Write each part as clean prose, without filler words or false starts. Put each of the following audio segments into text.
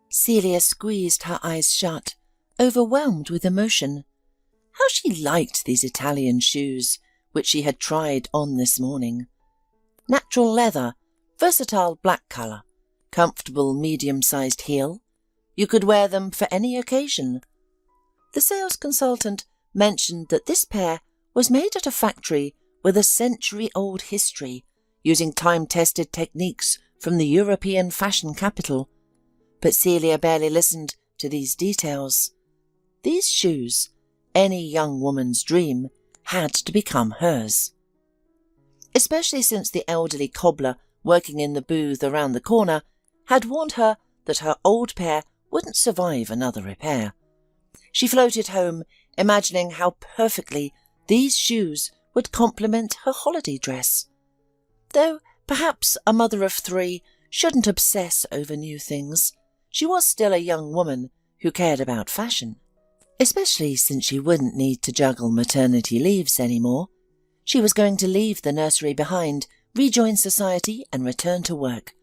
Celia squeezed her eyes shut, overwhelmed with emotion. How she liked these Italian shoes, which she had tried on this morning. Natural leather, versatile black colour, comfortable medium-sized heel. You could wear them for any occasion. The sales consultant mentioned that this pair was made at a factory with a century-old history, using time-tested techniques from the European fashion capital. But Celia barely listened to these details. These shoes, any young woman's dream, had to become hers. Especially since the elderly cobbler working in the booth around the corner had warned her that her old pair wouldn't survive another repair. She floated home, imagining how perfectly these shoes would complement her holiday dress. Though perhaps a mother of 3 shouldn't obsess over new things, she was still a young woman who cared about fashion. Especially since she wouldn't need to juggle maternity leaves anymore. She was going to leave the nursery behind, rejoin society and return to work.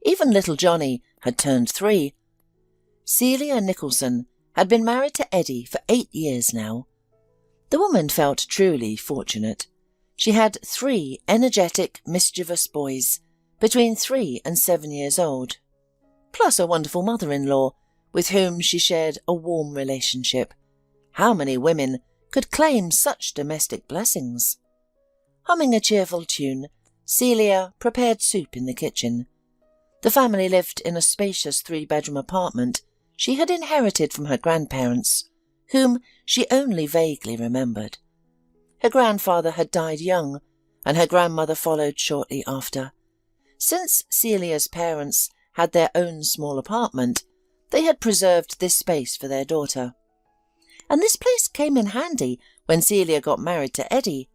Even little Johnny had turned 3. Celia Nicholson had been married to Eddie for 8 years now. The woman felt truly fortunate. She had 3 energetic, mischievous boys, between 3 and 7 years old, plus a wonderful mother-in-law, with whom she shared a warm relationship. How many women could claim such domestic blessings? Humming a cheerful tune, Celia prepared soup in the kitchen. The family lived in a spacious 3-bedroom apartment she had inherited from her grandparents, whom she only vaguely remembered. Her grandfather had died young, and her grandmother followed shortly after. Since Celia's parents had their own small apartment, they had preserved this space for their daughter. And this place came in handy when Celia got married to Eddie.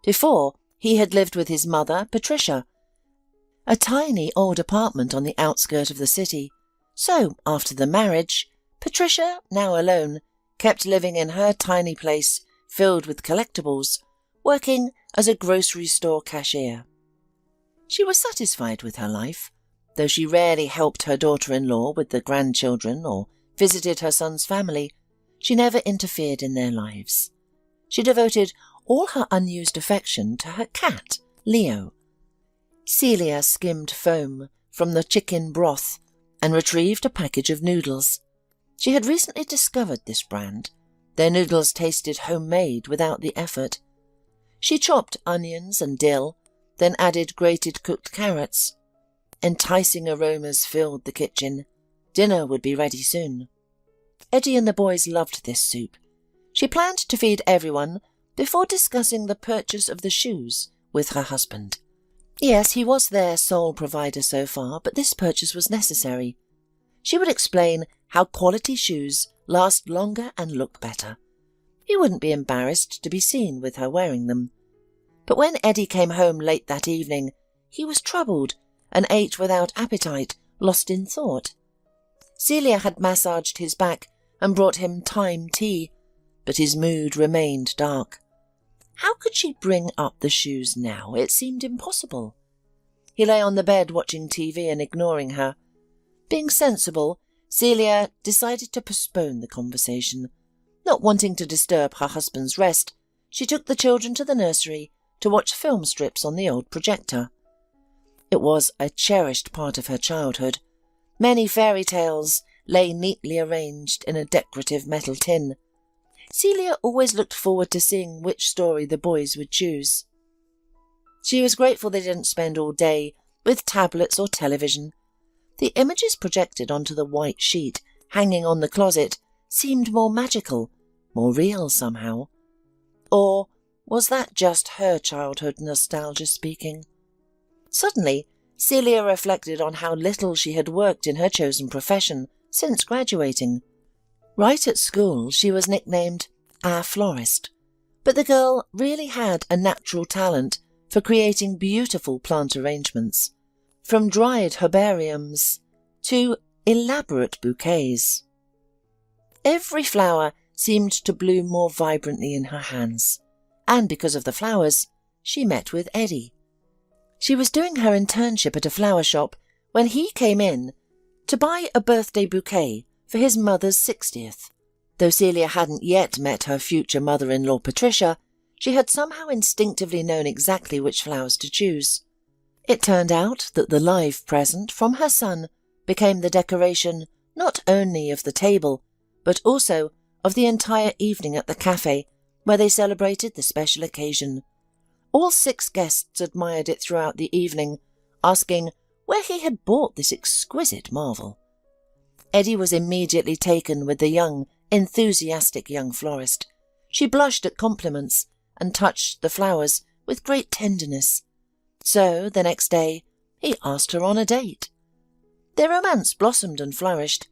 Before, he had lived with his mother, Patricia, a tiny old apartment on the outskirt of the city. So, after the marriage, Patricia, now alone, kept living in her tiny place filled with collectibles, working as a grocery store cashier. She was satisfied with her life, though she rarely helped her daughter-in-law with the grandchildren or visited her son's family. She never interfered in their lives. She devoted all her unused affection to her cat, Leo. Celia skimmed foam from the chicken broth and retrieved a package of noodles. She had recently discovered this brand. Their noodles tasted homemade without the effort. She chopped onions and dill, then added grated cooked carrots. Enticing aromas filled the kitchen. Dinner would be ready soon. Eddie and the boys loved this soup. She planned to feed everyone before discussing the purchase of the shoes with her husband. Yes, he was their sole provider so far, but this purchase was necessary. She would explain how quality shoes last longer and look better. He wouldn't be embarrassed to be seen with her wearing them. But when Eddie came home late that evening, he was troubled and ate without appetite, lost in thought. Celia had massaged his back and brought him thyme tea, but his mood remained dark. How could she bring up the shoes now? It seemed impossible. He lay on the bed watching TV and ignoring her. Being sensible, Celia decided to postpone the conversation. Not wanting to disturb her husband's rest, she took the children to the nursery to watch film strips on the old projector. It was a cherished part of her childhood. Many fairy tales lay neatly arranged in a decorative metal tin. Celia always looked forward to seeing which story the boys would choose. She was grateful they didn't spend all day with tablets or television. The images projected onto the white sheet hanging on the closet seemed more magical, more real somehow. Or was that just her childhood nostalgia speaking? Suddenly, Celia reflected on how little she had worked in her chosen profession since graduating. Right at school, she was nicknamed our florist, but the girl really had a natural talent for creating beautiful plant arrangements, from dried herbariums to elaborate bouquets. Every flower seemed to bloom more vibrantly in her hands, and because of the flowers, she met with Eddie. She was doing her internship at a flower shop when he came in, to buy a birthday bouquet for his mother's 60th. Though Celia hadn't yet met her future mother-in-law Patricia, she had somehow instinctively known exactly which flowers to choose. It turned out that the live present from her son became the decoration not only of the table, but also of the entire evening at the cafe where they celebrated the special occasion. All 6 guests admired it throughout the evening, asking where he had bought this exquisite marvel. Eddie was immediately taken with the young, enthusiastic young florist. She blushed at compliments and touched the flowers with great tenderness. So, the next day, he asked her on a date. Their romance blossomed and flourished.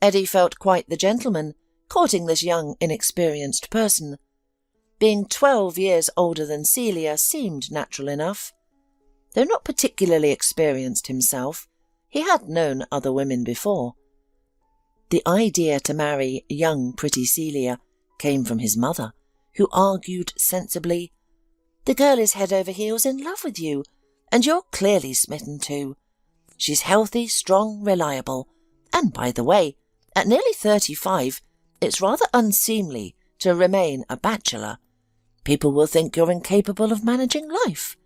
Eddie felt quite the gentleman, courting this young, inexperienced person. Being 12 years older than Celia seemed natural enough. Though not particularly experienced himself, he had known other women before. The idea to marry young, pretty Celia came from his mother, who argued sensibly, "The girl is head over heels in love with you, and you're clearly smitten too. She's healthy, strong, reliable, and by the way, at nearly 35, it's rather unseemly to remain a bachelor. People will think you're incapable of managing life.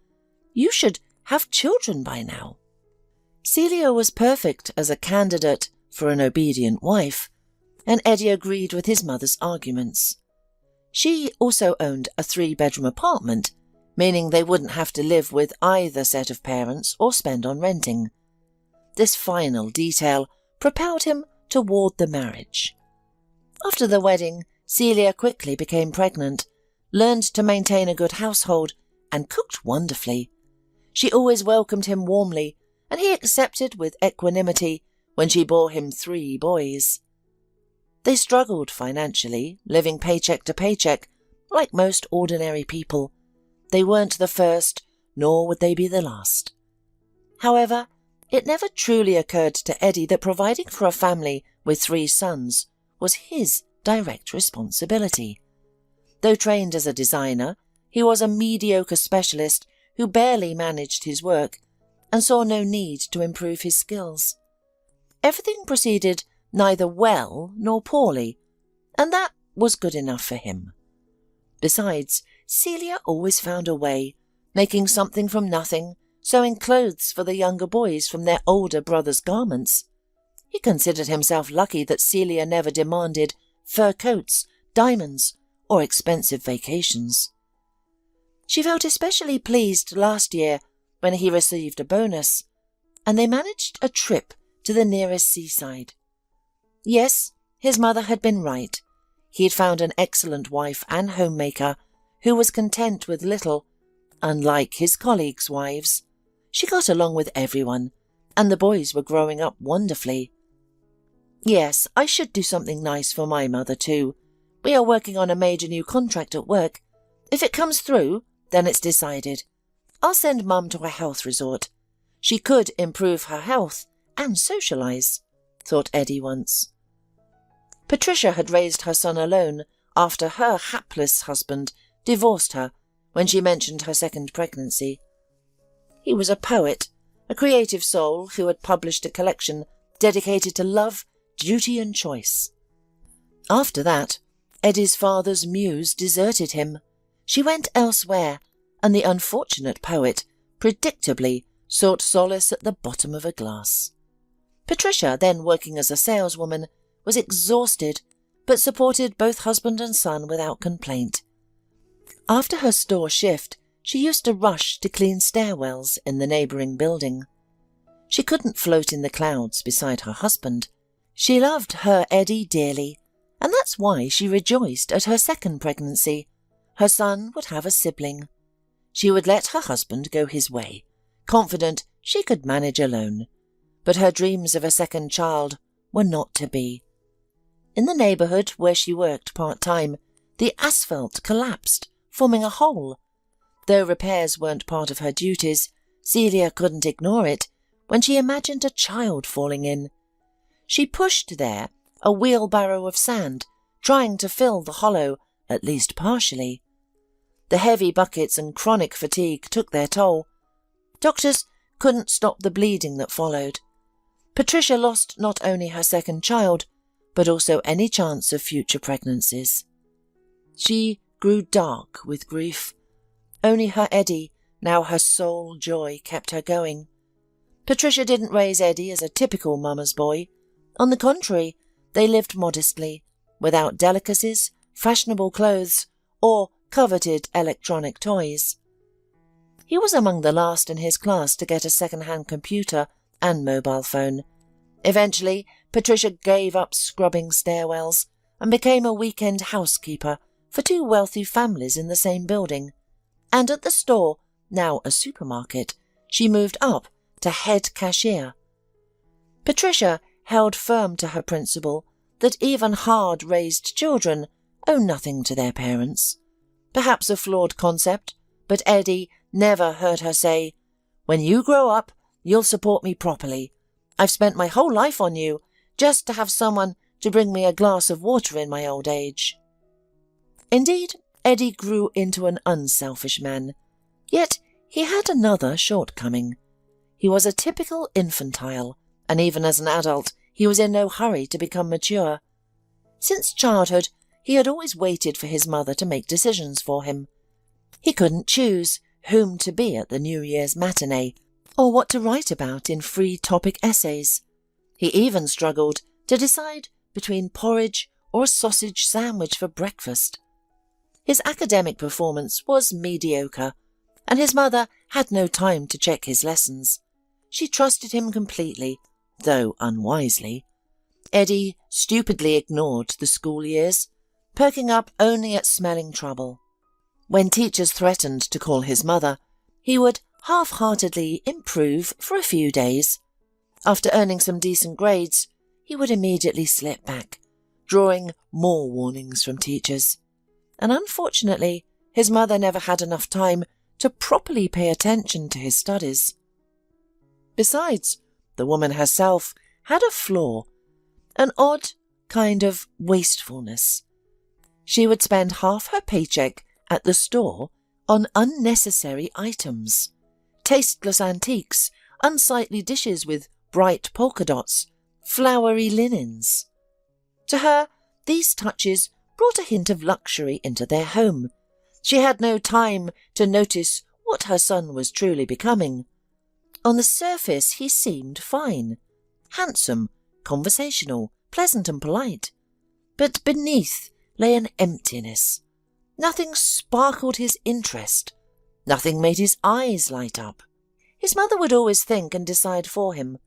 You should have children by now." Celia was perfect as a candidate for an obedient wife, and Eddie agreed with his mother's arguments. She also owned a 3-bedroom apartment, meaning they wouldn't have to live with either set of parents or spend on renting. This final detail propelled him toward the marriage. After the wedding, Celia quickly became pregnant, learned to maintain a good household, and cooked wonderfully. She always welcomed him warmly, and he accepted with equanimity when she bore him 3 boys. They struggled financially, living paycheck to paycheck, like most ordinary people. They weren't the first, nor would they be the last. However, it never truly occurred to Eddie that providing for a family with 3 sons was his direct responsibility. Though trained as a designer, he was a mediocre specialist who barely managed his work and saw no need to improve his skills. Everything proceeded neither well nor poorly, and that was good enough for him. Besides, Celia always found a way, making something from nothing, sewing clothes for the younger boys from their older brothers' garments. He considered himself lucky that Celia never demanded fur coats, diamonds, or expensive vacations. She felt especially pleased last year when he received a bonus, and they managed a trip to the nearest seaside. Yes, his mother had been right. He had found an excellent wife and homemaker who was content with little. Unlike his colleagues' wives, she got along with everyone, and the boys were growing up wonderfully. Yes, I should do something nice for my mother too. We are working on a major new contract at work. If it comes through, then it's decided. I'll send Mum to a health resort. She could improve her health and socialise, thought Eddie once. Patricia had raised her son alone after her hapless husband divorced her when she mentioned her second pregnancy. He was a poet, a creative soul who had published a collection dedicated to love, duty and choice. After that, Eddie's father's muse deserted him. She went elsewhere, and the unfortunate poet predictably sought solace at the bottom of a glass. Patricia, then working as a saleswoman, was exhausted, but supported both husband and son without complaint. After her store shift, she used to rush to clean stairwells in the neighbouring building. She couldn't float in the clouds beside her husband. She loved her Eddie dearly, and that's why she rejoiced at her second pregnancy. Her son would have a sibling. She would let her husband go his way, confident she could manage alone. But her dreams of a second child were not to be. In the neighbourhood where she worked part-time, the asphalt collapsed, forming a hole. Though repairs weren't part of her duties, Celia couldn't ignore it when she imagined a child falling in. She pushed there a wheelbarrow of sand, trying to fill the hollow, at least partially. The heavy buckets and chronic fatigue took their toll. Doctors couldn't stop the bleeding that followed. Patricia lost not only her second child, but also any chance of future pregnancies. She grew dark with grief. Only her Eddie, now her sole joy, kept her going. Patricia didn't raise Eddie as a typical mama's boy. On the contrary, they lived modestly, without delicacies, fashionable clothes, or coveted electronic toys. He was among the last in his class to get a second-hand computer and mobile phone. Eventually, Patricia gave up scrubbing stairwells and became a weekend housekeeper for two wealthy families in the same building. And at the store, now a supermarket, she moved up to head cashier. Patricia held firm to her principle that even hard-raised children owe nothing to their parents. Perhaps a flawed concept, but Eddie never heard her say, "When you grow up, you'll support me properly. I've spent my whole life on you, just to have someone to bring me a glass of water in my old age." Indeed, Eddie grew into an unselfish man. Yet he had another shortcoming. He was a typical infantile, and even as an adult, he was in no hurry to become mature. Since childhood, he had always waited for his mother to make decisions for him. He couldn't choose whom to be at the New Year's matinee, or what to write about in free topic essays. He even struggled to decide between porridge or a sausage sandwich for breakfast. His academic performance was mediocre, and his mother had no time to check his lessons. She trusted him completely, though unwisely. Eddie stupidly ignored the school years, perking up only at smelling trouble. When teachers threatened to call his mother, he would half-heartedly improve for a few days. After earning some decent grades, he would immediately slip back, drawing more warnings from teachers. And unfortunately, his mother never had enough time to properly pay attention to his studies. Besides, the woman herself had a flaw, an odd kind of wastefulness. She would spend half her paycheck at the store on unnecessary items, tasteless antiques, unsightly dishes with bright polka dots, flowery linens. To her, these touches brought a hint of luxury into their home. She had no time to notice what her son was truly becoming. On the surface he seemed fine, handsome, conversational, pleasant and polite. But beneath lay an emptiness. Nothing sparkled his interest. Nothing made his eyes light up. His mother would always think and decide for him.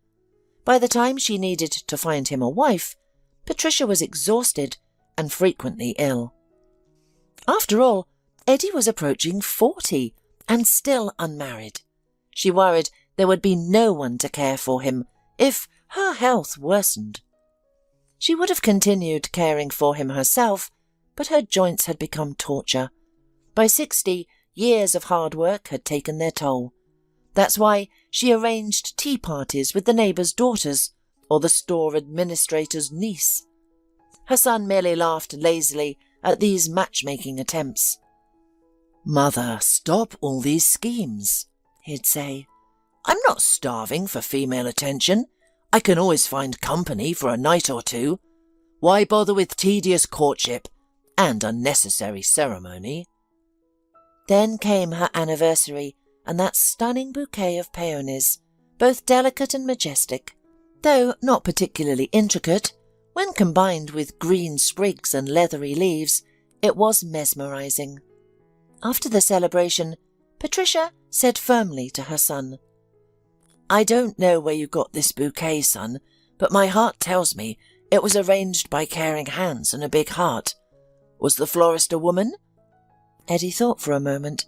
By the time she needed to find him a wife, Patricia was exhausted and frequently ill. After all, Eddie was approaching 40 and still unmarried. She worried there would be no one to care for him if her health worsened. She would have continued caring for him herself, but her joints had become torture. By 60, years of hard work had taken their toll. That's why she arranged tea parties with the neighbours' daughters or the store administrator's niece. Her son merely laughed lazily at these matchmaking attempts. "Mother, stop all these schemes," he'd say. "I'm not starving for female attention. I can always find company for a night or two. Why bother with tedious courtship and unnecessary ceremony?" Then came her anniversary and that stunning bouquet of peonies, both delicate and majestic. Though not particularly intricate, when combined with green sprigs and leathery leaves, it was mesmerizing. After the celebration, Patricia said firmly to her son, "I don't know where you got this bouquet, son, but my heart tells me it was arranged by caring hands and a big heart. Was the florist a woman?" Eddie thought for a moment.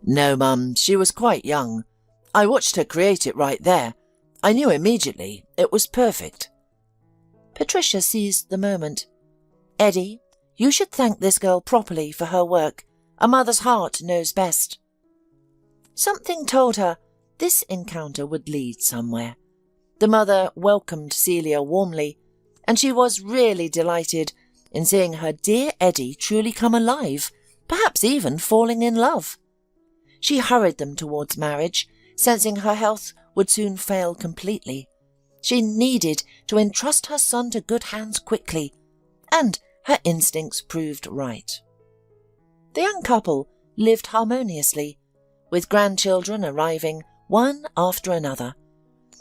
"No, Mum, she was quite young. I watched her create it right there. I knew immediately it was perfect." Patricia seized the moment. "Eddie, you should thank this girl properly for her work. A mother's heart knows best." Something told her this encounter would lead somewhere. The mother welcomed Celia warmly, and she was really delighted in seeing her dear Eddie truly come alive, perhaps even falling in love. She hurried them towards marriage, sensing her health would soon fail completely. She needed to entrust her son to good hands quickly, and her instincts proved right. The young couple lived harmoniously, with grandchildren arriving one after another.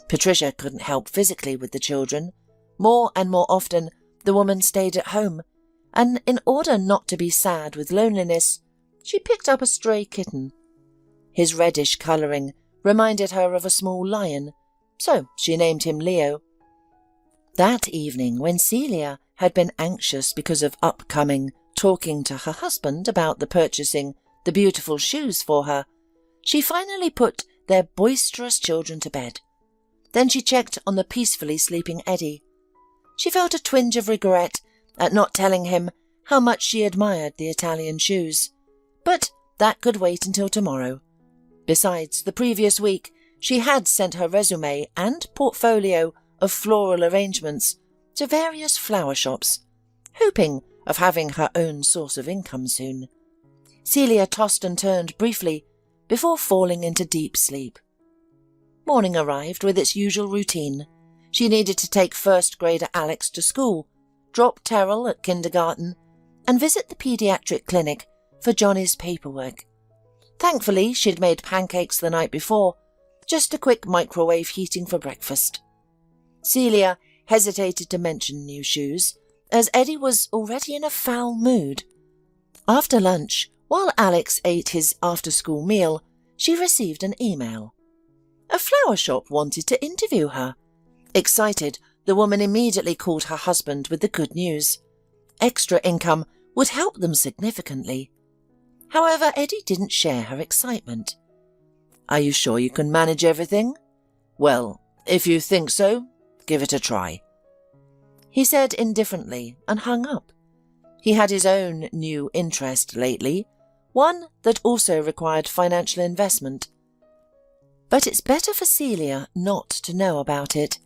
Patricia couldn't help physically with the children. More and more often, the woman stayed at home, and in order not to be sad with loneliness, she picked up a stray kitten. His reddish colouring reminded her of a small lion, so she named him Leo. That evening, when Celia had been anxious because of upcoming talking to her husband about the purchasing the beautiful shoes for her, she finally put their boisterous children to bed. Then she checked on the peacefully sleeping Eddie. She felt a twinge of regret at not telling him how much she admired the Italian shoes, but that could wait until tomorrow. Besides, the previous week she had sent her resume and portfolio of floral arrangements to various flower shops, hoping of having her own source of income soon. Celia tossed and turned briefly before falling into deep sleep. Morning arrived with its usual routine. She needed to take first grader Alex to school, drop Terrell at kindergarten, and visit the paediatric clinic for Johnny's paperwork. Thankfully, she'd made pancakes the night before, just a quick microwave heating for breakfast. Celia hesitated to mention new shoes, as Eddie was already in a foul mood. After lunch, while Alex ate his after-school meal, she received an email. A flower shop wanted to interview her. Excited, the woman immediately called her husband with the good news. Extra income would help them significantly. However, Eddie didn't share her excitement. "Are you sure you can manage everything?" "Well, if you think so, give it a try," he said indifferently and hung up. He had his own new interest lately, one that also required financial investment. But it's better for Celia not to know about it.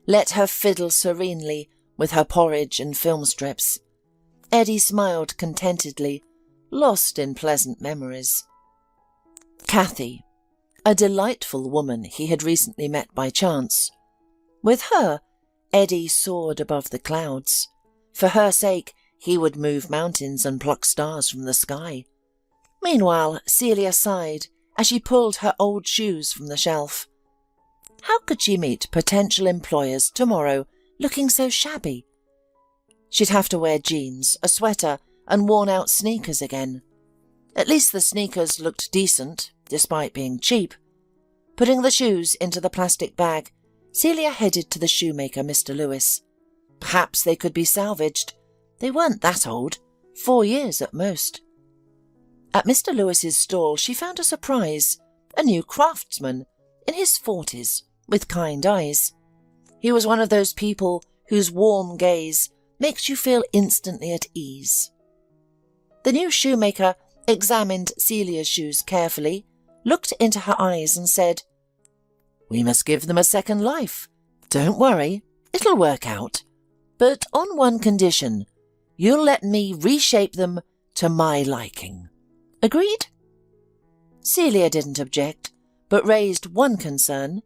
Let her fiddle serenely with her porridge and film strips. Eddie smiled contentedly, lost in pleasant memories. Kathy, a delightful woman he had recently met by chance. With her, Eddie soared above the clouds. For her sake, he would move mountains and pluck stars from the sky. Meanwhile, Celia sighed as she pulled her old shoes from the shelf. How could she meet potential employers tomorrow looking so shabby? She'd have to wear jeans, a sweater, and worn-out sneakers again. At least the sneakers looked decent, despite being cheap. Putting the shoes into the plastic bag, Celia headed to the shoemaker, Mr. Lewis. Perhaps they could be salvaged. They weren't that old, 4 years at most. At Mr. Lewis's stall she found a surprise, a new craftsman, in his 40s, with kind eyes. He was one of those people whose warm gaze makes you feel instantly at ease. The new shoemaker examined Celia's shoes carefully, looked into her eyes and said, "We must give them a second life. Don't worry, it'll work out. But on one condition, you'll let me reshape them to my liking. Agreed?" Celia didn't object, but raised one concern.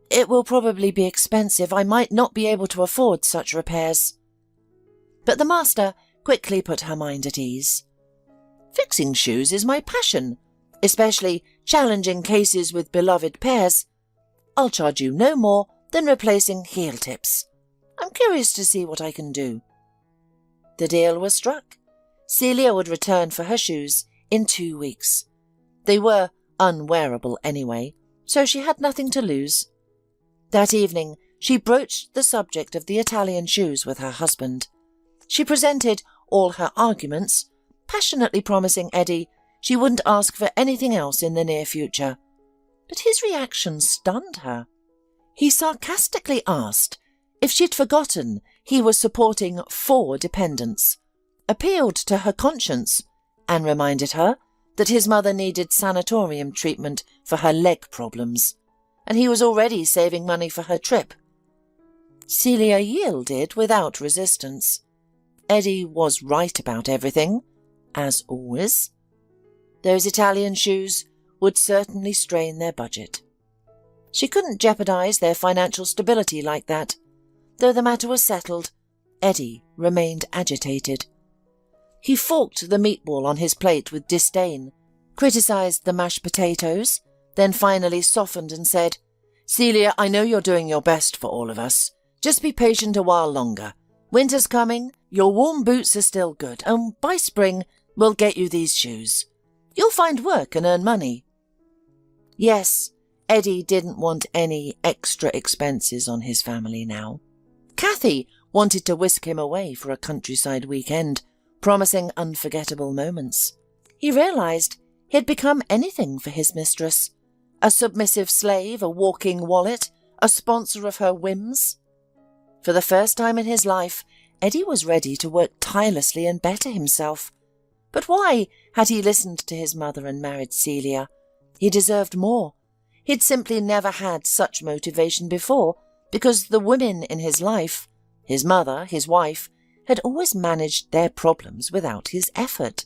"It will probably be expensive. I might not be able to afford such repairs." But the master quickly put her mind at ease. "Fixing shoes is my passion, especially challenging cases with beloved pairs. I'll charge you no more than replacing heel tips. I'm curious to see what I can do." The deal was struck. Celia would return for her shoes in 2 weeks. They were unwearable anyway, so she had nothing to lose. That evening, she broached the subject of the Italian shoes with her husband. She presented all her arguments, passionately promising Eddie she wouldn't ask for anything else in the near future. But his reaction stunned her. He sarcastically asked if she'd forgotten he was supporting 4 dependents, appealed to her conscience, and reminded her that his mother needed sanatorium treatment for her leg problems, and he was already saving money for her trip. Celia yielded without resistance. Eddie was right about everything, as always. Those Italian shoes would certainly strain their budget. She couldn't jeopardize their financial stability like that. Though the matter was settled, Eddie remained agitated. He forked the meatball on his plate with disdain, criticized the mashed potatoes, then finally softened and said, "Celia, I know you're doing your best for all of us. Just be patient a while longer. Winter's coming, your warm boots are still good, and by spring we'll get you these shoes. You'll find work and earn money." Yes, Eddie didn't want any extra expenses on his family now. Kathy wanted to whisk him away for a countryside weekend, promising unforgettable moments. He realized he had become anything for his mistress. A submissive slave, a walking wallet, a sponsor of her whims. For the first time in his life, Eddie was ready to work tirelessly and better himself. But why had he listened to his mother and married Celia? He deserved more. He'd simply never had such motivation before, because the women in his life, his mother, his wife, had always managed their problems without his effort.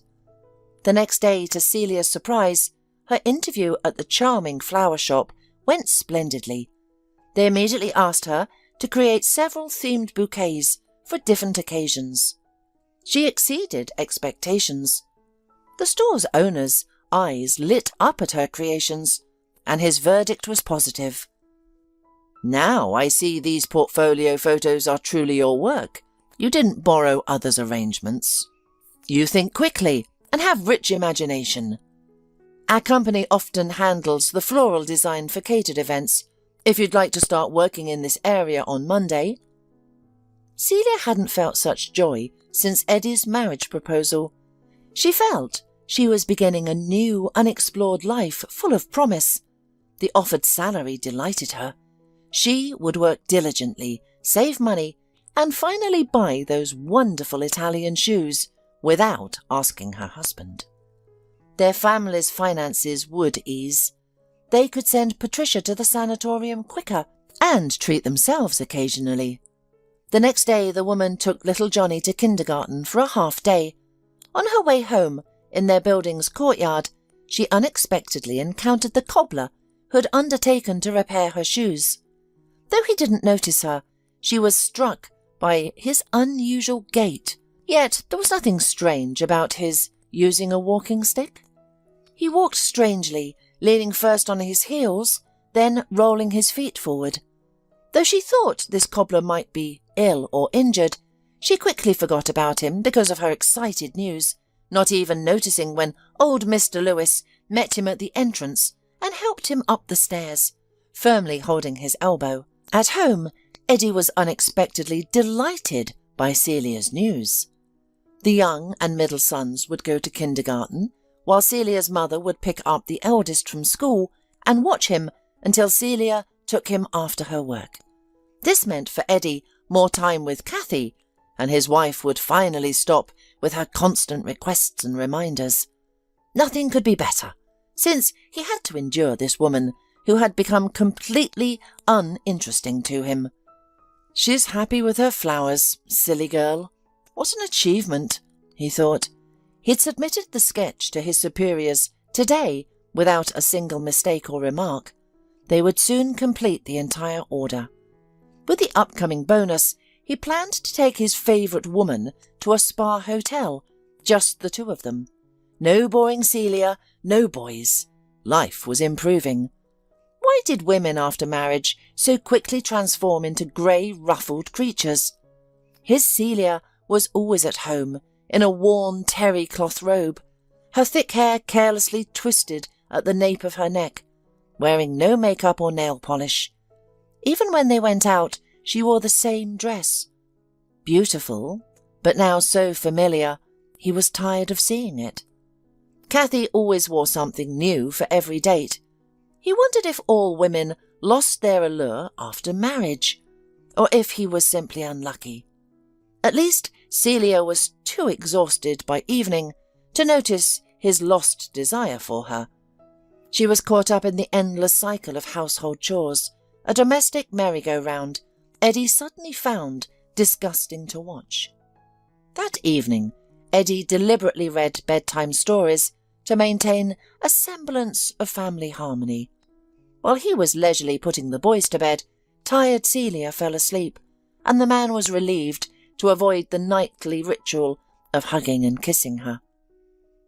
The next day, to Celia's surprise, her interview at the charming flower shop went splendidly. They immediately asked her to create several themed bouquets for different occasions. She exceeded expectations. The store's owner's eyes lit up at her creations, and his verdict was positive. "Now I see these portfolio photos are truly your work. You didn't borrow others' arrangements. You think quickly and have rich imagination. Our company often handles the floral design for catered events. If you'd like to start working in this area on Monday." Celia hadn't felt such joy since Eddie's marriage proposal. She felt she was beginning a new, unexplored life full of promise. The offered salary delighted her. She would work diligently, save money, and finally buy those wonderful Italian shoes without asking her husband. Their family's finances would ease. They could send Patricia to the sanatorium quicker and treat themselves occasionally. The next day the woman took little Johnny to kindergarten for a half day. On her way home, in their building's courtyard, she unexpectedly encountered the cobbler who had undertaken to repair her shoes. Though he didn't notice her, she was struck by his unusual gait, yet there was nothing strange about his using a walking stick. He walked strangely, leaning first on his heels, then rolling his feet forward. Though she thought this cobbler might be ill or injured, she quickly forgot about him because of her excited news, not even noticing when old Mr. Lewis met him at the entrance and helped him up the stairs, firmly holding his elbow. At home, Eddie was unexpectedly delighted by Celia's news. The young and middle sons would go to kindergarten, while Celia's mother would pick up the eldest from school and watch him until Celia took him after her work. This meant for Eddie more time with Kathy, and his wife would finally stop with her constant requests and reminders. Nothing could be better, since he had to endure this woman who had become completely uninteresting to him. "She's happy with her flowers, silly girl. What an achievement," he thought. He'd submitted the sketch to his superiors today without a single mistake or remark. They would soon complete the entire order. With the upcoming bonus, he planned to take his favourite woman to a spa hotel, just the two of them. No boring Celia, no boys. Life was improving. Why did women after marriage so quickly transform into grey, ruffled creatures? His Celia was always at home, in a worn terry cloth robe, her thick hair carelessly twisted at the nape of her neck, wearing no makeup or nail polish. Even when they went out, she wore the same dress. Beautiful, but now so familiar, he was tired of seeing it. Kathy always wore something new for every date. He wondered if all women lost their allure after marriage, or if he was simply unlucky. At least Celia was too exhausted by evening to notice his lost desire for her. She was caught up in the endless cycle of household chores, a domestic merry-go-round Eddie suddenly found disgusting to watch. That evening, Eddie deliberately read bedtime stories to maintain a semblance of family harmony. While he was leisurely putting the boys to bed, tired Celia fell asleep, and the man was relieved to avoid the nightly ritual of hugging and kissing her.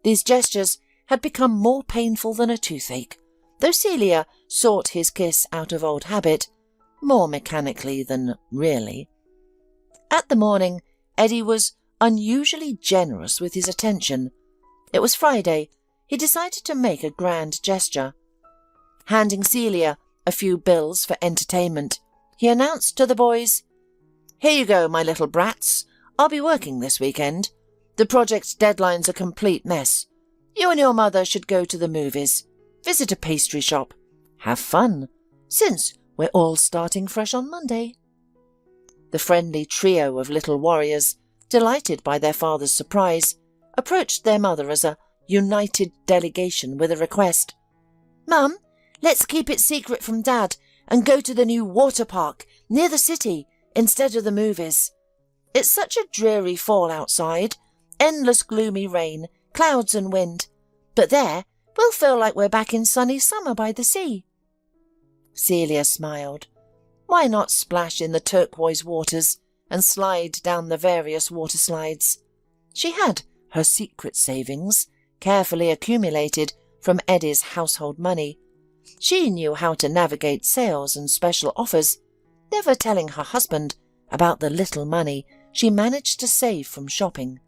These gestures had become more painful than a toothache, though Celia sought his kiss out of old habit, more mechanically than really. At the morning, Eddie was unusually generous with his attention. It was Friday. He decided to make a grand gesture. Handing Celia a few bills for entertainment, he announced to the boys, "Here you go, my little brats. I'll be working this weekend. The project's deadline's a complete mess. You and your mother should go to the movies, visit a pastry shop, have fun, since we're all starting fresh on Monday." The friendly trio of little warriors, delighted by their father's surprise, approached their mother as a united delegation with a request. "Mum, let's keep it secret from Dad and go to the new water park near the city instead of the movies. It's such a dreary fall outside, endless gloomy rain, clouds and wind, but there we'll feel like we're back in sunny summer by the sea." Celia smiled. Why not splash in the turquoise waters and slide down the various water slides? She had her secret savings, carefully accumulated from Eddie's household money. She knew how to navigate sales and special offers, never telling her husband about the little money she managed to save from shopping.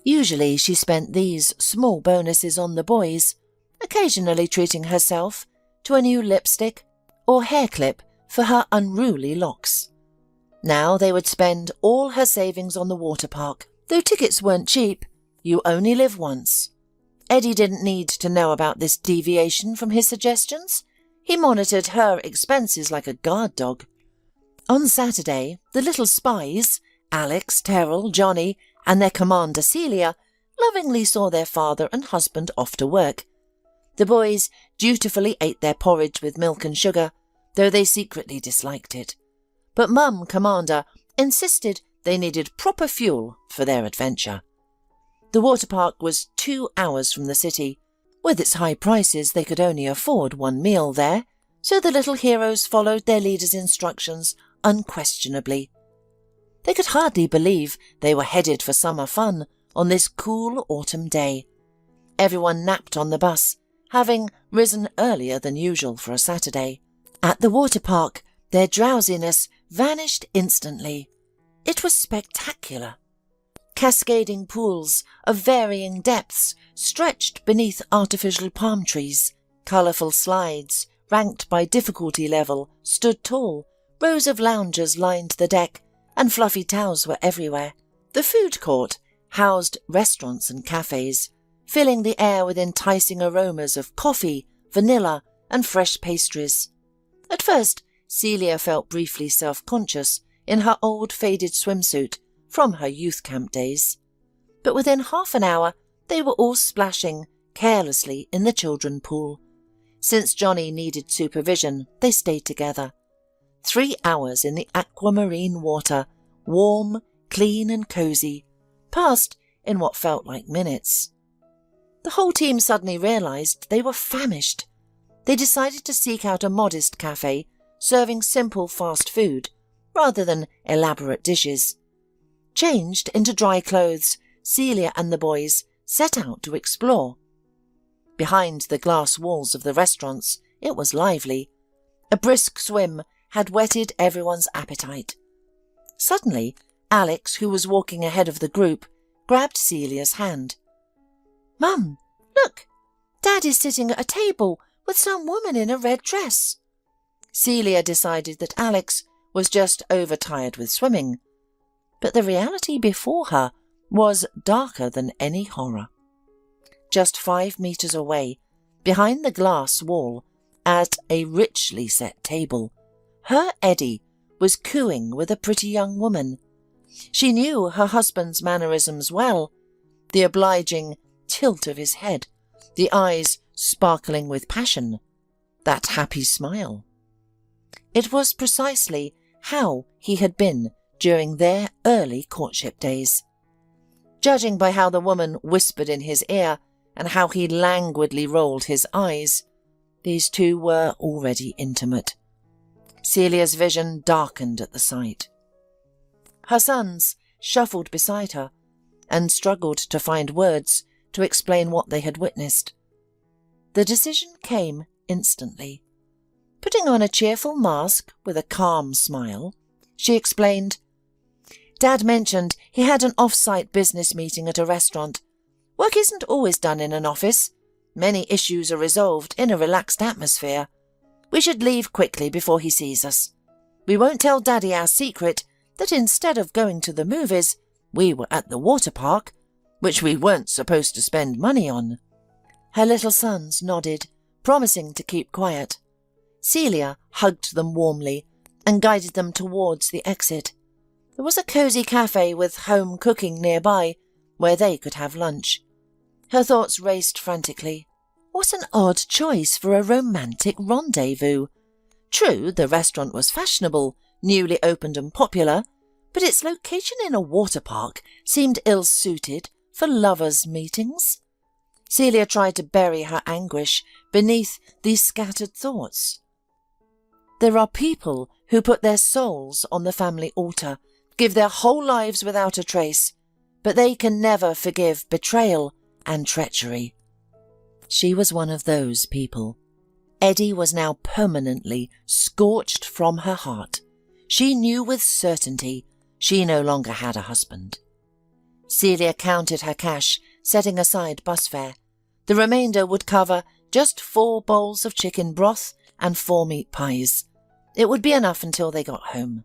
Usually she spent these small bonuses on the boys, occasionally treating herself to a new lipstick or hair clip for her unruly locks. Now they would spend all her savings on the water park. Though tickets weren't cheap, you only live once. Eddie didn't need to know about this deviation from his suggestions. He monitored her expenses like a guard dog. On Saturday, the little spies, Alex, Terrell, Johnny, and their commander Celia, lovingly saw their father and husband off to work. The boys dutifully ate their porridge with milk and sugar, though they secretly disliked it. But Mum, Commander, insisted they needed proper fuel for their adventure. The water park was 2 hours from the city. With its high prices, they could only afford one meal there, so the little heroes followed their leader's instructions unquestionably. They could hardly believe they were headed for summer fun on this cool autumn day. Everyone napped on the bus, having risen earlier than usual for a Saturday. At the water park, their drowsiness vanished instantly. It was spectacular. Cascading pools of varying depths stretched beneath artificial palm trees. Colourful slides, ranked by difficulty level, stood tall. Rows of loungers lined the deck, and fluffy towels were everywhere. The food court housed restaurants and cafes, filling the air with enticing aromas of coffee, vanilla, and fresh pastries. At first, Celia felt briefly self-conscious in her old faded swimsuit from her youth camp days. But within half an hour, they were all splashing carelessly in the children pool. Since Johnny needed supervision, they stayed together. 3 hours in the aquamarine water, warm, clean and cosy, passed in what felt like minutes. The whole team suddenly realized they were famished. They decided to seek out a modest cafe serving simple fast food rather than elaborate dishes. Changed into dry clothes, Celia and the boys set out to explore. Behind the glass walls of the restaurants, it was lively. A brisk swim had whetted everyone's appetite. Suddenly, Alex, who was walking ahead of the group, grabbed Celia's hand. "Mum, look! Dad is sitting at a table with some woman in a red dress." Celia decided that Alex was just overtired with swimming. But the reality before her was darker than any horror. Just 5 meters away, behind the glass wall, at a richly set table, her Eddie was cooing with a pretty young woman. She knew her husband's mannerisms well, the obliging tilt of his head, the eyes sparkling with passion, that happy smile. It was precisely how he had been during their early courtship days. Judging by how the woman whispered in his ear and how he languidly rolled his eyes, These two were already intimate. Celia's vision darkened at the sight. Her sons shuffled beside her and struggled to find words to explain what they had witnessed. The decision came instantly. Putting on a cheerful mask with a calm smile, she explained, "Dad mentioned he had an off-site business meeting at a restaurant. Work isn't always done in an office. Many issues are resolved in a relaxed atmosphere. We should leave quickly before he sees us. We won't tell Daddy our secret that instead of going to the movies, we were at the water park, which we weren't supposed to spend money on." Her little sons nodded, promising to keep quiet. Celia hugged them warmly and guided them towards the exit. There was a cosy cafe with home cooking nearby, where they could have lunch. Her thoughts raced frantically. What an odd choice for a romantic rendezvous. True, the restaurant was fashionable, newly opened and popular, but its location in a water park seemed ill-suited for lovers' meetings. Celia tried to bury her anguish beneath these scattered thoughts. There are people who put their souls on the family altar, give their whole lives without a trace, but they can never forgive betrayal and treachery. She was one of those people. Eddie was now permanently scorched from her heart. She knew with certainty she no longer had a husband. Celia counted her cash, setting aside bus fare. The remainder would cover just 4 bowls of chicken broth and 4 meat pies. It would be enough until they got home.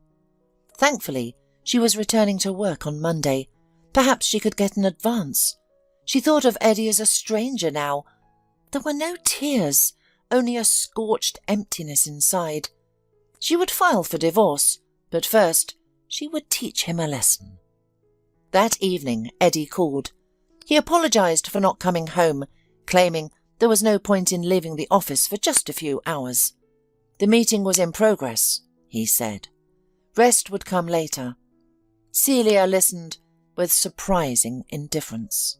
Thankfully, she was returning to work on Monday. Perhaps she could get an advance. She thought of Eddie as a stranger now. There were no tears, only a scorched emptiness inside. She would file for divorce, but first she would teach him a lesson. That evening, Eddie called. He apologized for not coming home, claiming there was no point in leaving the office for just a few hours. The meeting was in progress, he said. Rest would come later. Celia listened with surprising indifference.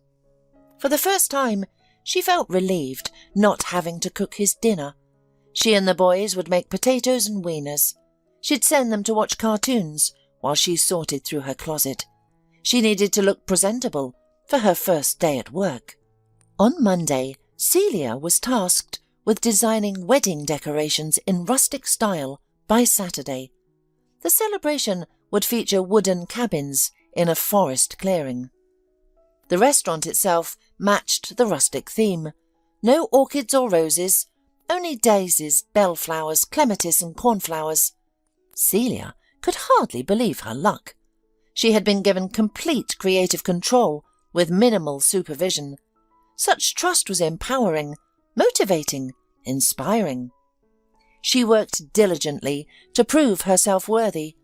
For the first time, she felt relieved not having to cook his dinner. She and the boys would make potatoes and wieners. She'd send them to watch cartoons while she sorted through her closet. She needed to look presentable for her first day at work. On Monday, Celia was tasked with designing wedding decorations in rustic style by Saturday. The celebration would feature wooden cabins in a forest clearing. The restaurant itself matched the rustic theme. No orchids or roses, only daisies, bellflowers, clematis and cornflowers. Celia could hardly believe her luck. She had been given complete creative control with minimal supervision. Such trust was empowering, motivating, inspiring. She worked diligently to prove herself worthy.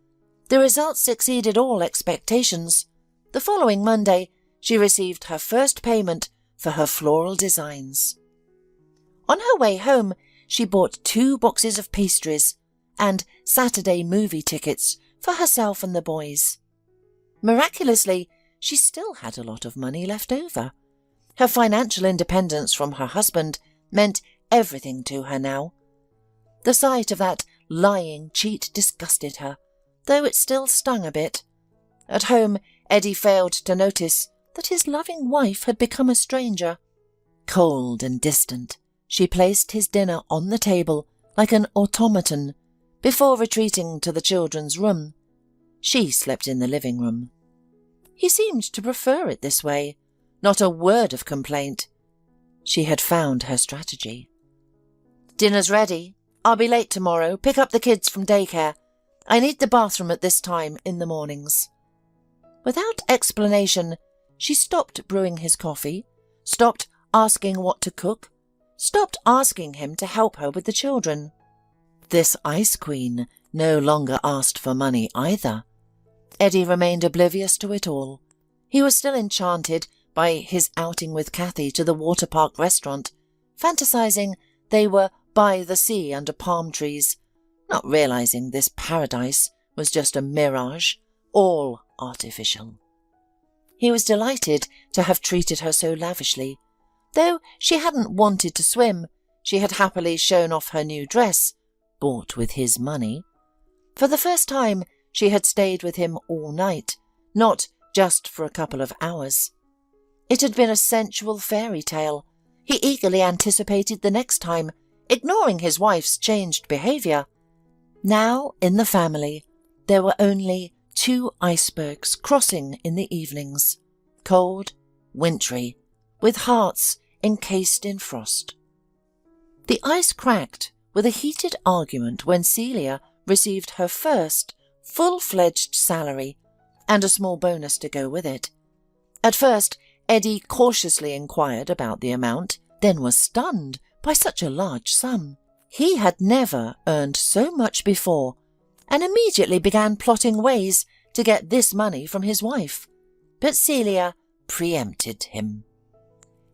The results exceeded all expectations. The following Monday, she received her first payment for her floral designs. On her way home, she bought 2 boxes of pastries and Saturday movie tickets for herself and the boys. Miraculously, she still had a lot of money left over. Her financial independence from her husband meant everything to her now. The sight of that lying cheat disgusted her, though it still stung a bit. At home, Eddie failed to notice that his loving wife had become a stranger. Cold and distant, she placed his dinner on the table like an automaton before retreating to the children's room. She slept in the living room. He seemed to prefer it this way, not a word of complaint. She had found her strategy. "Dinner's ready. I'll be late tomorrow. Pick up the kids from daycare. I need the bathroom at this time in the mornings." Without explanation, she stopped brewing his coffee, stopped asking what to cook, stopped asking him to help her with the children. This ice queen no longer asked for money either. Eddie remained oblivious to it all. He was still enchanted by his outing with Kathy to the water park restaurant, fantasizing they were by the sea under palm trees, not realizing this paradise was just a mirage, all artificial. He was delighted to have treated her so lavishly. Though she hadn't wanted to swim, she had happily shown off her new dress, bought with his money. For the first time, she had stayed with him all night, not just for a couple of hours. It had been a sensual fairy tale. He eagerly anticipated the next time, ignoring his wife's changed behaviour. Now, in the family, there were only 2 icebergs crossing in the evenings, cold, wintry, with hearts encased in frost. The ice cracked with a heated argument when Celia received her first full-fledged salary and a small bonus to go with it. At first, Eddie cautiously inquired about the amount, then was stunned by such a large sum. He had never earned so much before, and immediately began plotting ways to get this money from his wife. But Celia preempted him.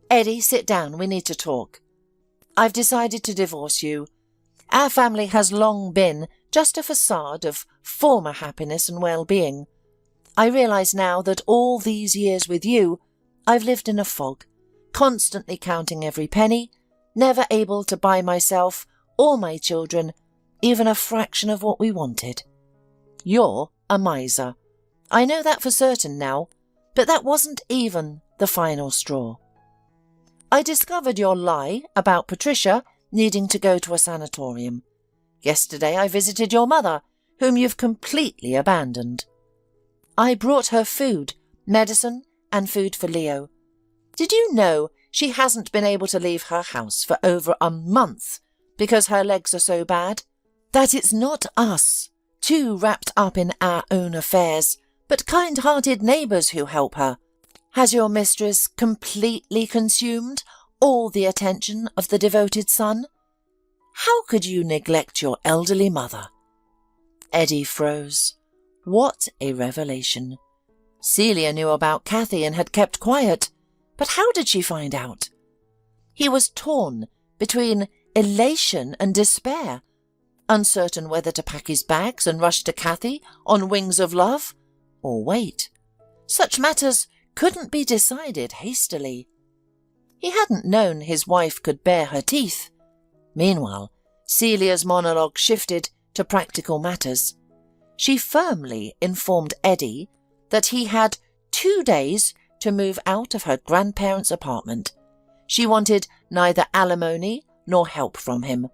"Eddie, sit down, we need to talk. I've decided to divorce you. Our family has long been just a facade of former happiness and well-being. I realise now that all these years with you, I've lived in a fog, constantly counting every penny, never able to buy myself or my children even a fraction of what we wanted. You're a miser. I know that for certain now, but that wasn't even the final straw. I discovered your lie about Patricia needing to go to a sanatorium. Yesterday I visited your mother, whom you've completely abandoned. I brought her food, medicine, and food for Leo. Did you know she hasn't been able to leave her house for over a month because her legs are so bad? That it's not us, too wrapped up in our own affairs, but kind-hearted neighbours who help her. Has your mistress completely consumed all the attention of the devoted son? How could you neglect your elderly mother?" Eddie froze. What a revelation. Celia knew about Kathy and had kept quiet, but how did she find out? He was torn between elation and despair, uncertain whether to pack his bags and rush to Kathy on wings of love, or wait. Such matters couldn't be decided hastily. He hadn't known his wife could bare her teeth. Meanwhile, Celia's monologue shifted to practical matters. She firmly informed Eddie that he had 2 days to move out of her grandparents' apartment. She wanted neither alimony nor help from him,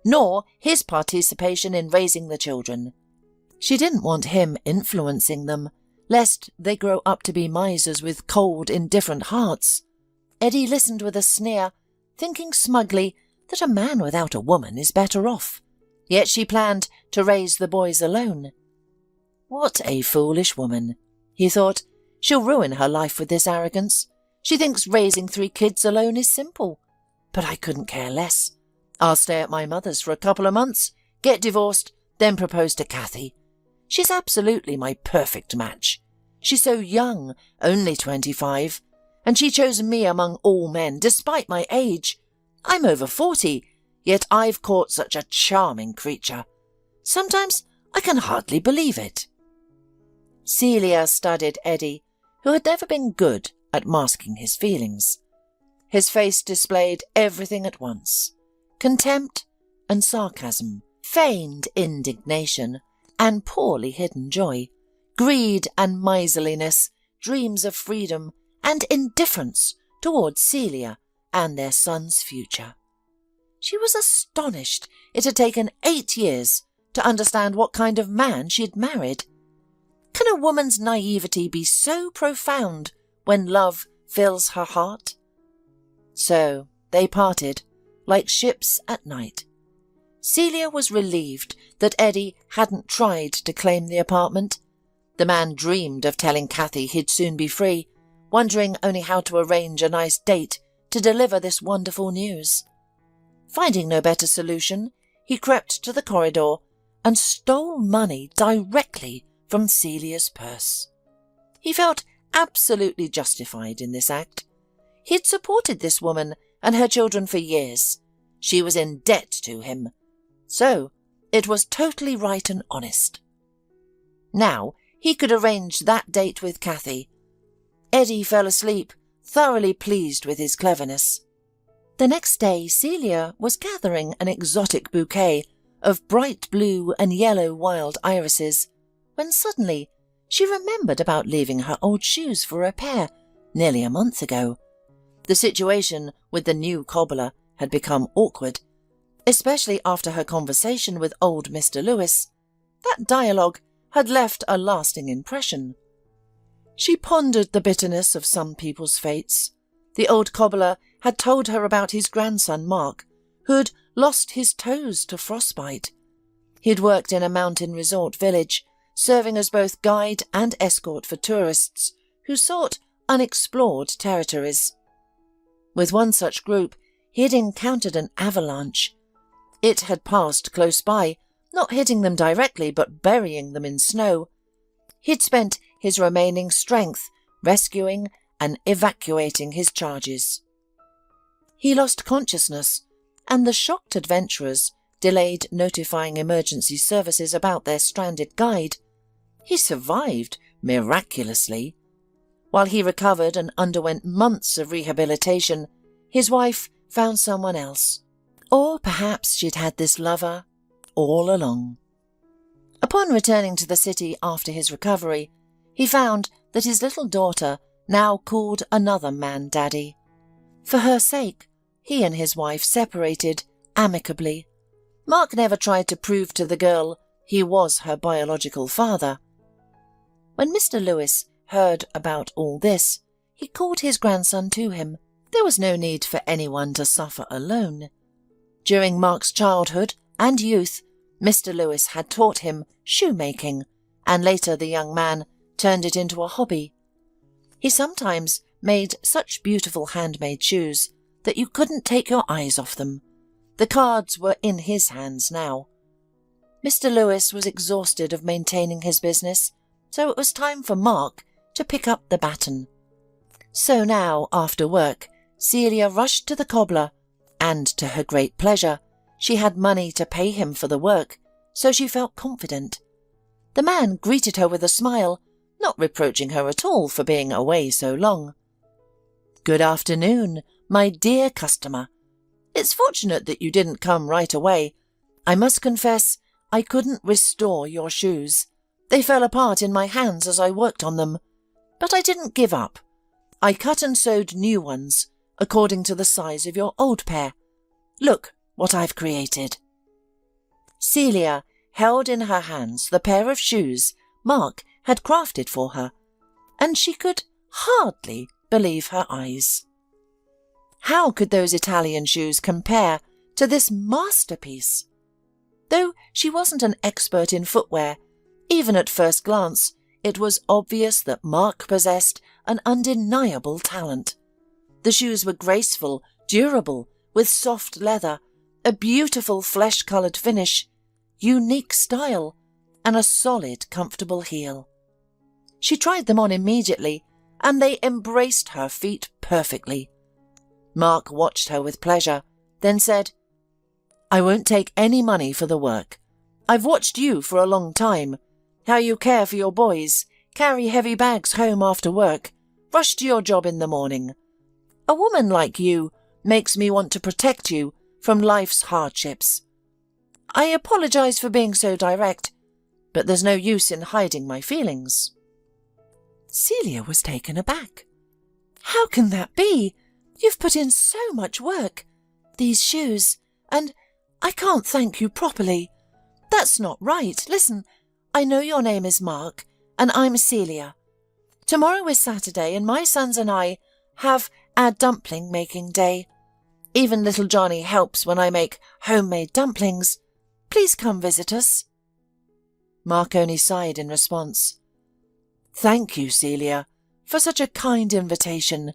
nor his participation in raising the children. She didn't want him influencing them, lest they grow up to be misers with cold, indifferent hearts. Eddie listened with a sneer, thinking smugly that a man without a woman is better off. Yet she planned to raise the boys alone. What a foolish woman, he thought. She'll ruin her life with this arrogance. She thinks raising 3 kids alone is simple. But I couldn't care less. I'll stay at my mother's for a couple of months, get divorced, then propose to Kathy. She's absolutely my perfect match. She's so young, only 25, and she chose me among all men, despite my age. I'm over 40, yet I've caught such a charming creature. Sometimes I can hardly believe it. Celia studied Eddie, who had never been good at masking his feelings. His face displayed everything at once: contempt and sarcasm, feigned indignation and poorly hidden joy, greed and miserliness, dreams of freedom and indifference towards Celia and their son's future. She was astonished it had taken 8 years to understand what kind of man she had married. Can a woman's naivety be so profound when love fills her heart? So they parted, like ships at night. Celia was relieved that Eddie hadn't tried to claim the apartment. The man dreamed of telling Kathy he'd soon be free, wondering only how to arrange a nice date to deliver this wonderful news. Finding no better solution, he crept to the corridor and stole money directly from Celia's purse. He felt absolutely justified in this act. He'd supported this woman and her children for years. She was in debt to him. So it was totally right and honest. Now he could arrange that date with Kathy. Eddie fell asleep, thoroughly pleased with his cleverness. The next day Celia was gathering an exotic bouquet of bright blue and yellow wild irises, when suddenly she remembered about leaving her old shoes for repair nearly a month ago. The situation with the new cobbler had become awkward, especially after her conversation with old Mr. Lewis. That dialogue had left a lasting impression. She pondered the bitterness of some people's fates. The old cobbler had told her about his grandson Mark, who had lost his toes to frostbite. He had worked in a mountain resort village, serving as both guide and escort for tourists who sought unexplored territories. With one such group, he had encountered an avalanche. It had passed close by, not hitting them directly but burying them in snow. He had spent his remaining strength rescuing and evacuating his charges. He lost consciousness, and the shocked adventurers delayed notifying emergency services about their stranded guide. He survived miraculously. While he recovered and underwent months of rehabilitation, his wife found someone else. Or perhaps she'd had this lover all along. Upon returning to the city after his recovery, he found that his little daughter now called another man daddy. For her sake, he and his wife separated amicably. Mark never tried to prove to the girl he was her biological father. When Mr. Lewis heard about all this, he called his grandson to him. There was no need for anyone to suffer alone. During Mark's childhood and youth, Mr. Lewis had taught him shoemaking, and later the young man turned it into a hobby. He sometimes made such beautiful handmade shoes that you couldn't take your eyes off them. The cards were in his hands now. Mr. Lewis was exhausted of maintaining his business, so it was time for Mark to pick up the baton. So now, after work, Celia rushed to the cobbler, and to her great pleasure, she had money to pay him for the work, so she felt confident. The man greeted her with a smile, not reproaching her at all for being away so long. "Good afternoon, my dear customer. It's fortunate that you didn't come right away. I must confess I couldn't restore your shoes. They fell apart in my hands as I worked on them. But I didn't give up. I cut and sewed new ones, according to the size of your old pair. Look what I've created." Celia held in her hands the pair of shoes Mark had crafted for her, and she could hardly believe her eyes. How could those Italian shoes compare to this masterpiece? Though she wasn't an expert in footwear, even at first glance, it was obvious that Mark possessed an undeniable talent. The shoes were graceful, durable, with soft leather, a beautiful flesh-coloured finish, unique style, and a solid, comfortable heel. She tried them on immediately, and they embraced her feet perfectly. Mark watched her with pleasure, then said, "I won't take any money for the work. I've watched you for a long time, how you care for your boys, carry heavy bags home after work, rush to your job in the morning. A woman like you makes me want to protect you from life's hardships. I apologize for being so direct, but there's no use in hiding my feelings." Celia was taken aback. "How can that be? You've put in so much work. These shoes, and I can't thank you properly. That's not right. Listen, I know your name is Mark, and I'm Celia. Tomorrow is Saturday, and my sons and I have our dumpling-making day. Even little Johnny helps when I make homemade dumplings. Please come visit us." Mark only sighed in response. "Thank you, Celia, for such a kind invitation.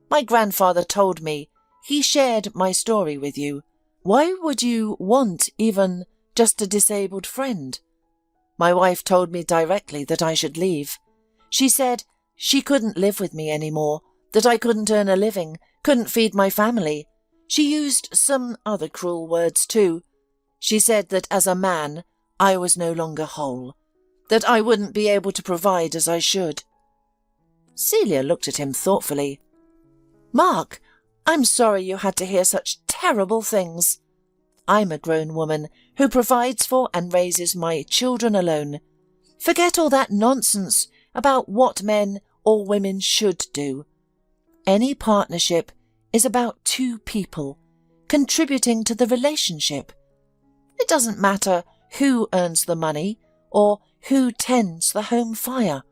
My grandfather told me he shared my story with you. Why would you want even just a disabled friend? My wife told me directly that I should leave. She said she couldn't live with me anymore, that I couldn't earn a living, couldn't feed my family. She used some other cruel words too. She said that as a man, I was no longer whole, that I wouldn't be able to provide as I should." Celia looked at him thoughtfully. "Mark, I'm sorry you had to hear such terrible things. I'm a grown woman who provides for and raises my children alone. Forget all that nonsense about what men or women should do. Any partnership is about two people contributing to the relationship. It doesn't matter who earns the money or who tends the home fire.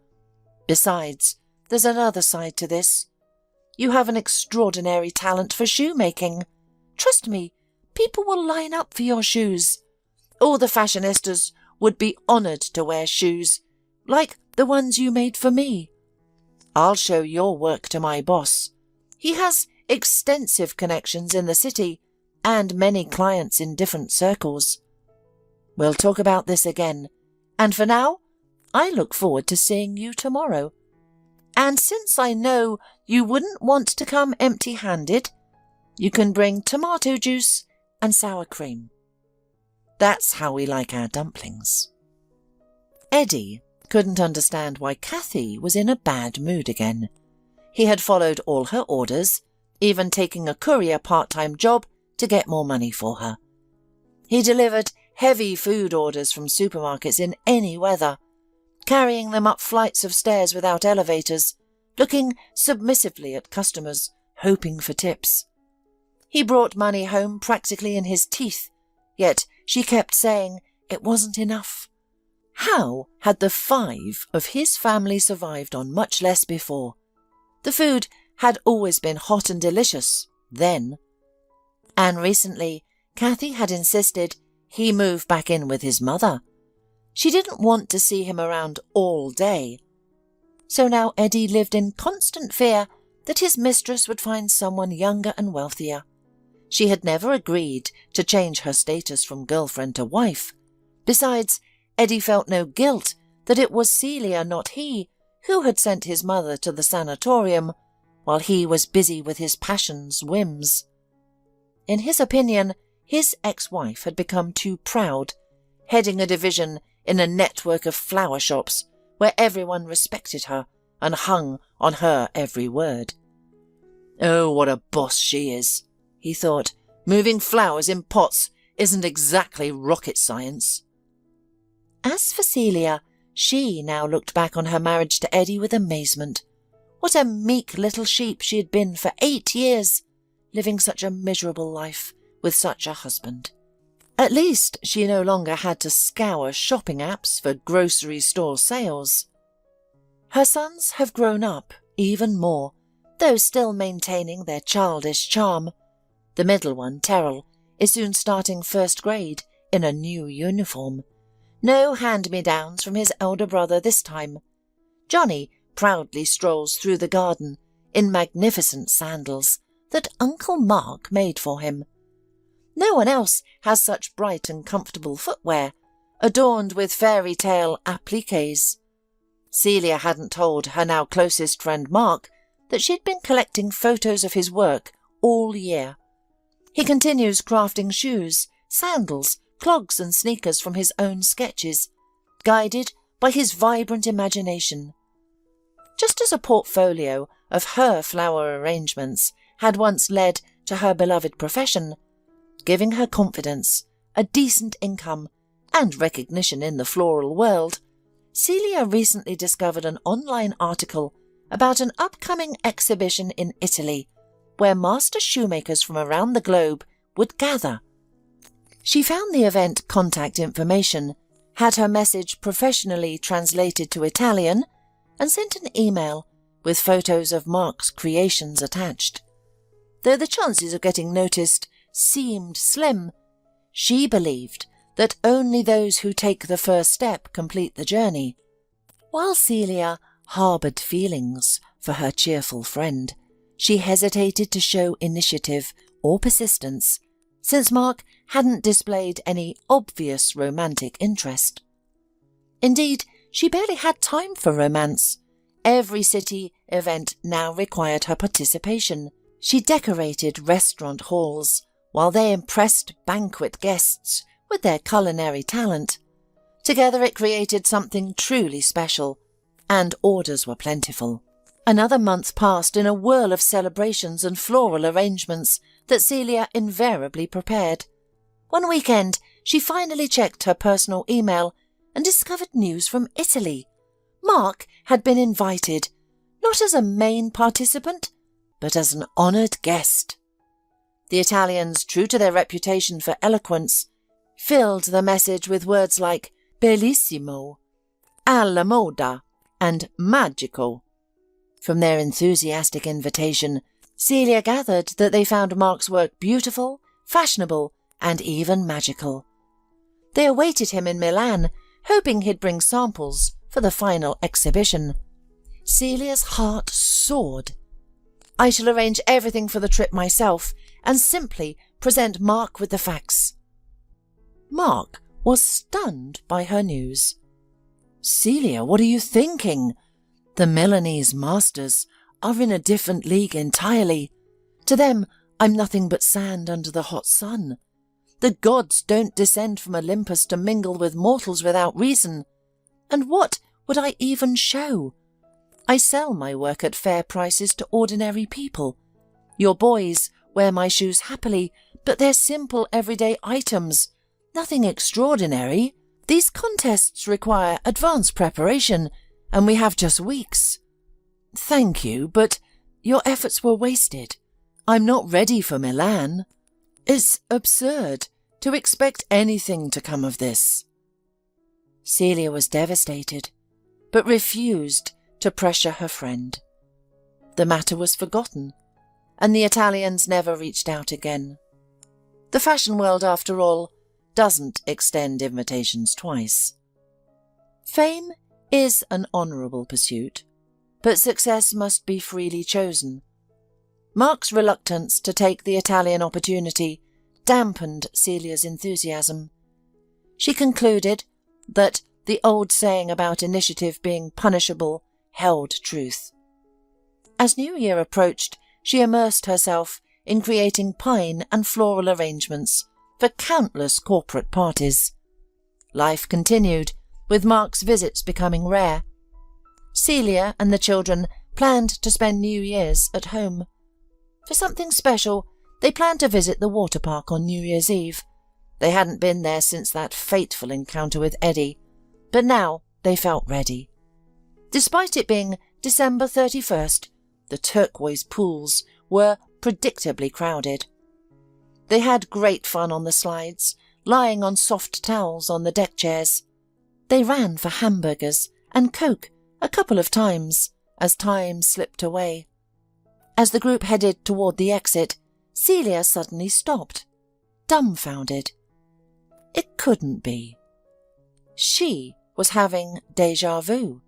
Besides, there's another side to this. You have an extraordinary talent for shoemaking. Trust me, people will line up for your shoes. All the fashionistas would be honoured to wear shoes, like the ones you made for me. I'll show your work to my boss. He has extensive connections in the city and many clients in different circles. We'll talk about this again, and for now, I look forward to seeing you tomorrow. And since I know you wouldn't want to come empty-handed, you can bring tomato juice and sour cream. That's how we like our dumplings. Eddie couldn't understand why Kathy was in a bad mood again. He had followed all her orders, even taking a courier part-time job to get more money for her. He delivered heavy food orders from supermarkets in any weather, carrying them up flights of stairs without elevators, looking submissively at customers, hoping for tips. He brought money home practically in his teeth, yet she kept saying it wasn't enough. How had the 5 of his family survived on much less before? The food had always been hot and delicious, then. And recently, Kathy had insisted he move back in with his mother. She didn't want to see him around all day. So now Eddie lived in constant fear that his mistress would find someone younger and wealthier. She had never agreed to change her status from girlfriend to wife. Besides, Eddie felt no guilt that it was Celia, not he, who had sent his mother to the sanatorium, while he was busy with his passion's whims. In his opinion, his ex-wife had become too proud, heading a division in a network of flower shops where everyone respected her and hung on her every word. Oh, what a boss she is, he thought. Moving flowers in pots isn't exactly rocket science. As for Celia, she now looked back on her marriage to Eddie with amazement. What a meek little sheep she had been for 8 years, living such a miserable life with such a husband. At least she no longer had to scour shopping apps for grocery store sales. Her sons have grown up even more, though still maintaining their childish charm. The middle one, Terrell, is soon starting 1st grade in a new uniform. No hand-me-downs from his elder brother this time. Johnny proudly strolls through the garden in magnificent sandals that Uncle Mark made for him. No one else has such bright and comfortable footwear, adorned with fairy tale appliques. Celia hadn't told her now closest friend Mark that she'd been collecting photos of his work all year. He continues crafting shoes, sandals, clogs and sneakers from his own sketches, guided by his vibrant imagination. Just as a portfolio of her flower arrangements had once led to her beloved profession, giving her confidence, a decent income, and recognition in the floral world, Celia recently discovered an online article about an upcoming exhibition in Italy, where master shoemakers from around the globe would gather. She found the event contact information, had her message professionally translated to Italian, and sent an email with photos of Mark's creations attached. Though the chances of getting noticed seemed slim, she believed that only those who take the first step complete the journey. While Celia harboured feelings for her cheerful friend, she hesitated to show initiative or persistence, since Mark hadn't displayed any obvious romantic interest. Indeed, she barely had time for romance. Every city event now required her participation. She decorated restaurant halls, while they impressed banquet guests with their culinary talent. Together it created something truly special, and orders were plentiful. Another month passed in a whirl of celebrations and floral arrangements that Celia invariably prepared. One weekend, she finally checked her personal email and discovered news from Italy. Mark had been invited, not as a main participant, but as an honoured guest. The Italians, true to their reputation for eloquence, filled the message with words like bellissimo, alla moda, and magico. From their enthusiastic invitation, Celia gathered that they found Mark's work beautiful, fashionable, and even magical. They awaited him in Milan, hoping he'd bring samples for the final exhibition. Celia's heart soared. I shall arrange everything for the trip myself and simply present Mark with the facts. Mark was stunned by her news. Celia, what are you thinking? The Milanese masters are in a different league entirely. To them, I'm nothing but sand under the hot sun. The gods don't descend from Olympus to mingle with mortals without reason. And what would I even show? I sell my work at fair prices to ordinary people. Your boys wear my shoes happily, but they're simple everyday items, nothing extraordinary. These contests require advanced preparation, and we have just weeks. Thank you, but your efforts were wasted. I'm not ready for Milan. It's absurd to expect anything to come of this. Celia was devastated, but refused to pressure her friend. The matter was forgotten, and the Italians never reached out again. The fashion world, after all, doesn't extend invitations twice. Fame is an honourable pursuit, but success must be freely chosen. Mark's reluctance to take the Italian opportunity dampened Celia's enthusiasm. She concluded that the old saying about initiative being punishable held truth. As New Year approached, she immersed herself in creating pine and floral arrangements for countless corporate parties. Life continued, with Mark's visits becoming rare. Celia and the children planned to spend New Year's at home. For something special, they planned to visit the water park on New Year's Eve. They hadn't been there since that fateful encounter with Eddie, but now they felt ready. Despite it being December 31st, the turquoise pools were predictably crowded. They had great fun on the slides, lying on soft towels on the deck chairs. They ran for hamburgers and Coke a couple of times as time slipped away. As the group headed toward the exit, Celia suddenly stopped, dumbfounded. It couldn't be. She was having déjà vu.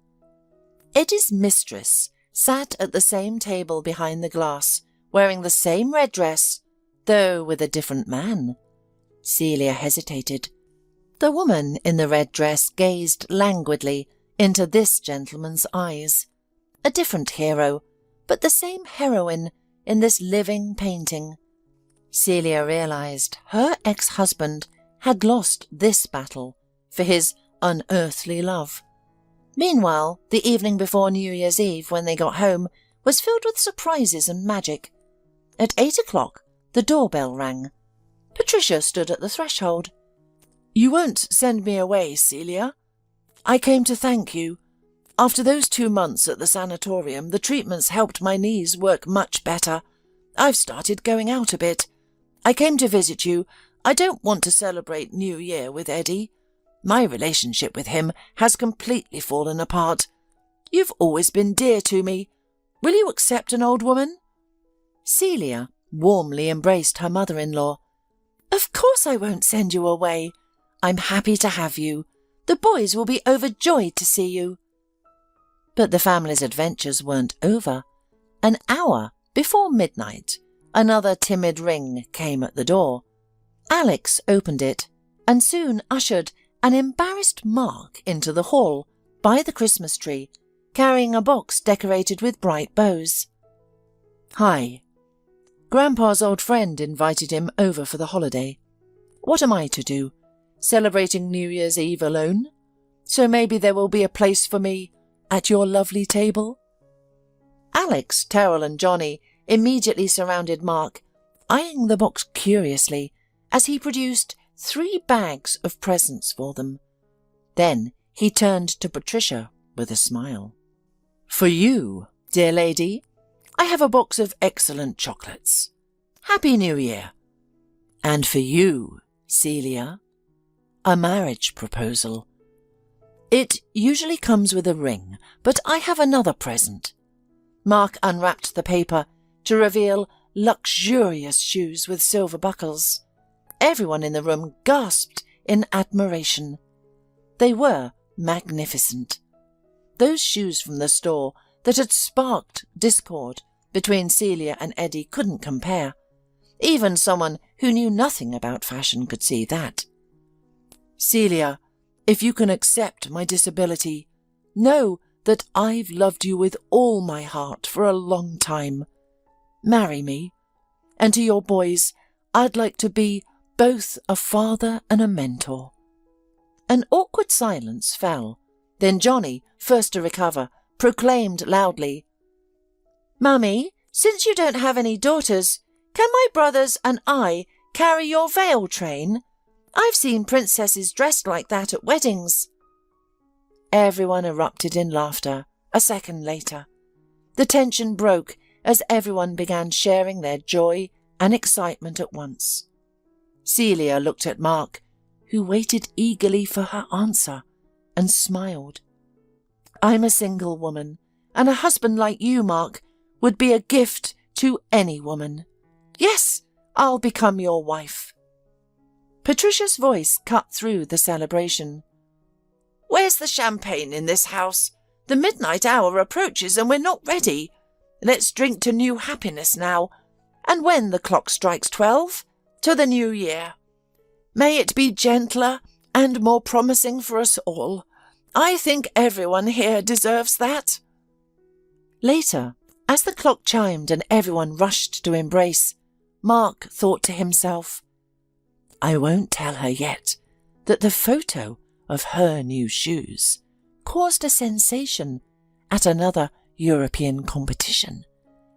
Eddie's mistress sat at the same table behind the glass, wearing the same red dress, though with a different man. Celia hesitated. The woman in the red dress gazed languidly into this gentleman's eyes. A different hero, but the same heroine in this living painting. Celia realized her ex-husband had lost this battle for his unearthly love. Meanwhile, the evening before New Year's Eve, when they got home, was filled with surprises and magic. At 8 o'clock, the doorbell rang. Patricia stood at the threshold. "You won't send me away, Celia? I came to thank you. After those 2 months at the sanatorium, the treatments helped my knees work much better. I've started going out a bit. I came to visit you. I don't want to celebrate New Year with Eddie. My relationship with him has completely fallen apart. You've always been dear to me. Will you accept an old woman?" Celia warmly embraced her mother-in-law. "Of course I won't send you away. I'm happy to have you. The boys will be overjoyed to see you." But the family's adventures weren't over. An hour before midnight, another timid ring came at the door. Alex opened it and soon ushered an embarrassed Mark into the hall by the Christmas tree, carrying a box decorated with bright bows. "Hi. Grandpa's old friend invited him over for the holiday. What am I to do? Celebrating New Year's Eve alone? So maybe there will be a place for me at your lovely table?" Alex, Terrell and Johnny immediately surrounded Mark, eyeing the box curiously as he produced 3 bags of presents for them. Then he turned to Patricia with a smile. "For you, dear lady, I have a box of excellent chocolates. Happy New Year. And for you, Celia, a marriage proposal. It usually comes with a ring, but I have another present." Mark unwrapped the paper to reveal luxurious shoes with silver buckles. Everyone in the room gasped in admiration. They were magnificent. Those shoes from the store that had sparked discord between Celia and Eddie couldn't compare. Even someone who knew nothing about fashion could see that. "Celia, if you can accept my disability, know that I've loved you with all my heart for a long time. Marry me, and to your boys, I'd like to be both a father and a mentor." An awkward silence fell. Then Johnny, first to recover, proclaimed loudly, "Mummy, since you don't have any daughters, can my brothers and I carry your veil train? I've seen princesses dressed like that at weddings." Everyone erupted in laughter a second later. The tension broke as everyone began sharing their joy and excitement at once. Celia looked at Mark, who waited eagerly for her answer, and smiled. "I'm a single woman, and a husband like you, Mark, would be a gift to any woman. Yes, I'll become your wife." Patricia's voice cut through the celebration. "Where's the champagne in this house? The midnight hour approaches and we're not ready. Let's drink to new happiness now, and when the clock strikes 12, to the new year. May it be gentler and more promising for us all. I think everyone here deserves that." Later, as the clock chimed and everyone rushed to embrace, Mark thought to himself, "I won't tell her yet that the photo of her new shoes caused a sensation at another European competition,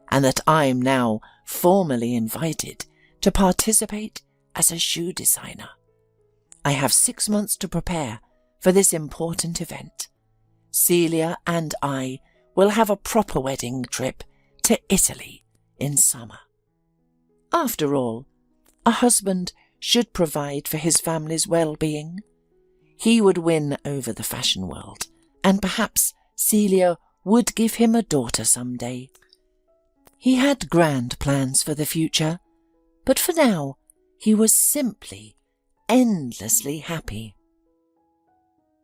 and that I'm now formally invited to participate as a shoe designer. I have 6 months to prepare for this important event. Celia and I will have a proper wedding trip to Italy in summer." After all, a husband should provide for his family's well-being. He would win over the fashion world, and perhaps Celia would give him a daughter someday. He had grand plans for the future, but for now he was simply endlessly happy.